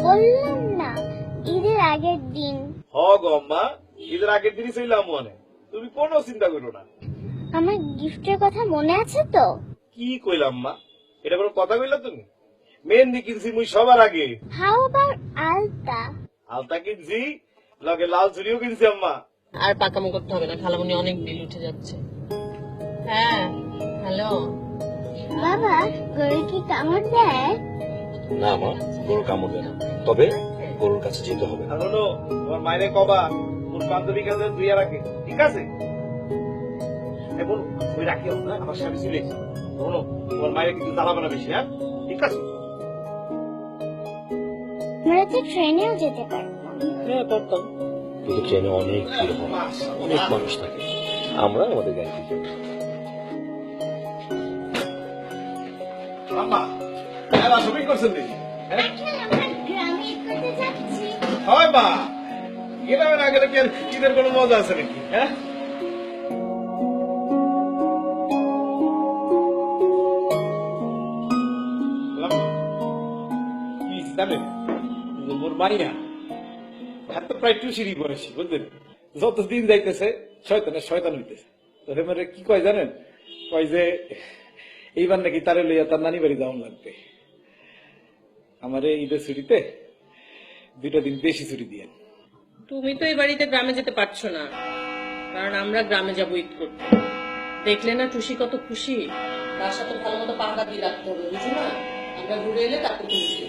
বললাম না ঈদের আগের দিন। হ গো আম্মা, ঈদের আগের দিনই ছিলাম মনে, তুমি কোনো চিন্তা করো না। আমার গিফটের কথা মনে আছে তো? কি কইলাম মা, এটা কোনো কথা কইলা তুমি? মেহেন্দি কিনছি মুই সবার আগে। হাউ অ্যাবাউট আলতা? আলতা কিনছি, লগে লাল চুড়িও কিনছি আম্মা। আর পাকামো করতে হবে না, খালামণি অনেক বিল উঠে যাচ্ছে। হ্যাঁ হ্যালো বাবা, গরু কি কামড় দেয়? না মা, গরুর কামড় দেয় না, তবে গরুর কাছে যেতে হবে। আর হলো তোমার মায়েরে কবা ওর বান্ধবী কাছে দুইয়া রাখে, ঠিক আছে? বলো ওই রাখিও না, আমার স্বামী চলে এসেছে। বলো তোমার মায়ের কিন্তু জ্বালাবে না বেশি, হ্যাঁ? ঠিক আছে? আমরা তো ট্রেনেও যেতে পারবো। হ্যাঁ পারতাম, কিন্তু ট্রেনে অনেক ভিড় হয়, অনেক মানুষ থাকে, আমরা আমাদের গাড়িতে যাই। আম্মা মেলা শপিং করছেন নাকি? হ্যাঁ আমরা গ্রামে ঈদ করতে যাচ্ছি। হয় মা, গ্রামে না গেলে কি আর ঈদের কোনো মজা আছে নাকি? হ্যাঁ কি জানেন, মোর মাইয়া এত প্রায় টুসিরই বয়সী, বুঝলেন? যতদিন যাইতেছে শয়তানের শয়তান হইতেছে। তো হেমারে কি কয় জানেন? কয় যে এইবার নাকি তারে লইয়া তার নানি বাড়ি যাওয়ান লাগবে। আমারে ঈদের ছুটিতে 2টা দিন বেশি ছুটি দিয়েন। তুমি তো এই বাড়িতে গ্রামে যেতে পারছো না, কারণ আমরা গ্রামে যাবো ঈদ করতে। দেখলে না টুসি কত খুশি, তার সাথে ভালো মতো পাহাড়া দিয়ে রাখতে হবে, বুঝো না? আমরা ঘুরে এলে তাকে তুমি দিও।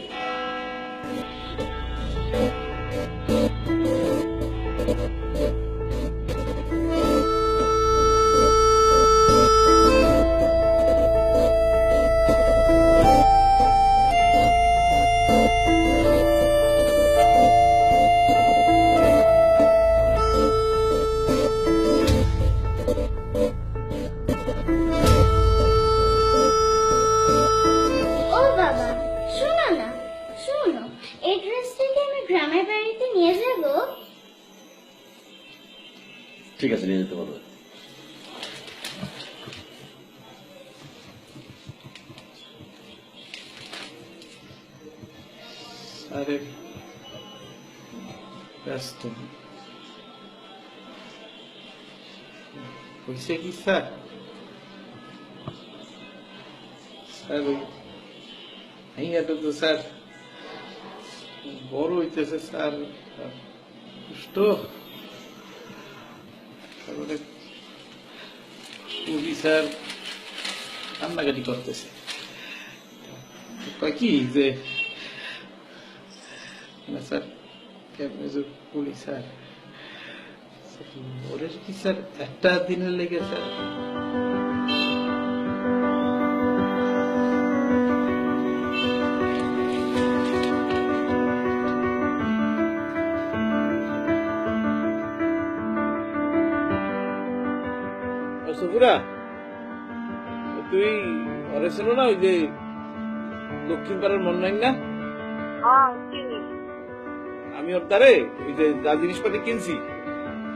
ও বাবা, শোনো না, শোনো, এই ড্রেসটাকে আমি গ্রামের বাড়িতে নিয়ে যাব। ঠিক আছে, নিয়ে যেতে পারবে। আরে ব্যস্ত হয়েছে কি স্যার? স্যার ওই এইটা তো স্যার বড় হইতেছে স্যার, দুষ্ট, তারপরে খুবই স্যার কান্নাকাটি করতেছে। কয় কি যে না স্যার কেমন যে বলি স্যার, ওরে কি স্যার একটা দিনের লেগে স্যার সুপুরা, তুই ঘরে ছিল না ওই যে দক্ষিণ পাড়ার মন নাই না? আমি ওর দ্বারে ওই যে যা জিনিসপাতি কিনছি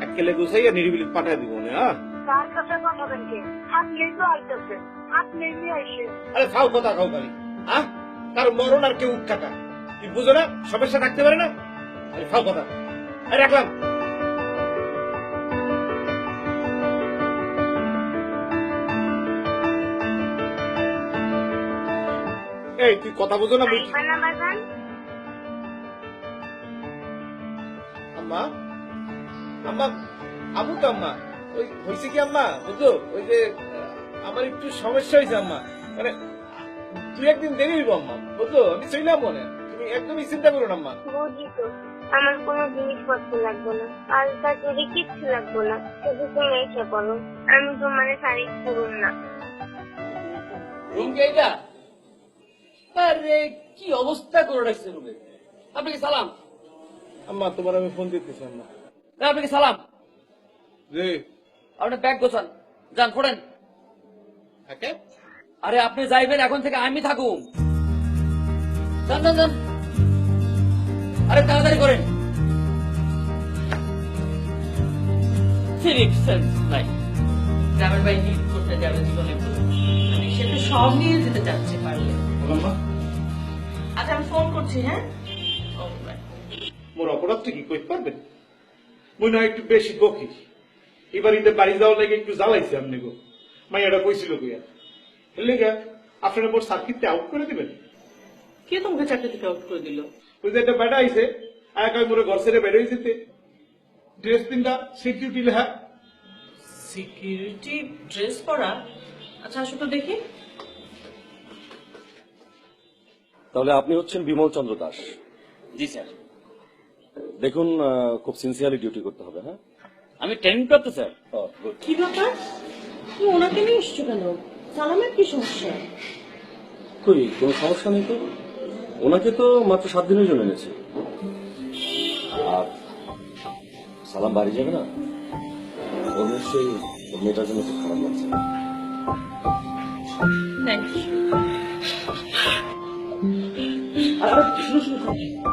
এক কেলে গুছাইয়া নিরিবিলি পাঠাই দিব না। হ্যাঁ তার কাছে পাঠাবেন কে? আপনি তো আইতেছে, আপনি নিয়ে আইসেন। আরে ফাও কথা খাও খালি, হ্যাঁ? কার মরণ আর কেউ কাটা, তুই বুঝো না? সমস্যা থাকতে পারে না? আরে ফাও কথা, আরে রাখলাম। এই তুই কথা বুঝো না? আম্মা আম্মা আবু তো আম্মা ওই হয়েছে কি আম্মা বুঝলো, ওই যে আমার একটু সমস্যা হয়েছে আম্মা, মানে 2-1 দিন দেরি হইব আম্মা, বুঝলো? আমি চইলাম মনে, তুমি একদমই চিন্তা করো না আম্মা। বুঝি তো, আমার কোনো জিনিসপত্র লাগবে না, আলতা চুড়ি কিচ্ছু লাগবে না, শুধু তুমি এসে বলো, আমি তোমার শাড়ি পরুন না। রুমটা আরে কি অবস্থা করে রাখছে রুমে। আপনাকে সালাম। আম্মা তোমার আমি ফোন দিতেছি আম্মা। আপনাকে সালাম। জি আপনি ব্যাগ গোছান, যান ফোড়েন। আরে আপনি যাইবেন, এখন থেকে আমি থাকুম। যান যান যান, আরে তাড়াতাড়ি করেন। সিভিক সেন্স নাই, গ্রামের বাড়ি ঈদ করতে ঘুরতে যাবে জীবনে মানে সে তো সব নিয়ে যেতে চাচ্ছে পারলে। আচ্ছা আমি ফোন করছি, হ্যাঁ? Okay. মোর অপরাধটা কি কইতে পারবেন? মনে হয় একটু বেশি বকি। এবার ঈদের বাড়ি যাওয়ার লাগে একটু জ্বালাইছে আপনি গো। মাইয়াটা কইছিল কইয়া এলে গা আপনারা মোর সার্কিটটা আউট করে দিবেন। কে তোমাকে চাকরি থেকে আউট করে দিল? ওই যে একটা বেটা আইছে আয়াকা মোরে ঘর ছেড়ে বের হয়েছে ড্রেস পিনটা সিকিউরিটি লেখা। সিকিউরিটি ড্রেস পরা? আচ্ছা আসো তো দেখি। তাহলে আপনি হচ্ছেন বিমল চন্দ্র দাস। জি স্যার, দেখুন খুব সিনসিয়ারলি ডিউটি করতে হবে। হ্যাঁ, আমি ট্রেনিং প্রাপ্ত স্যার। গুড। কি ব্যাপার? তুমি ওনাকে নিয়ে এসছো কেন? সালামের কি সমস্যা? কই কোনো সমস্যা নেই তো, ওনাকে তো মাত্র 7 দিনের জন্য এনেছি। আর সালাম বাড়ি যাবে না, ওর নিশ্চয়ই ওর মেয়েটার জন্য খুব খারাপ লাগছে। Thank you. আর শুনো শুনো শুনো।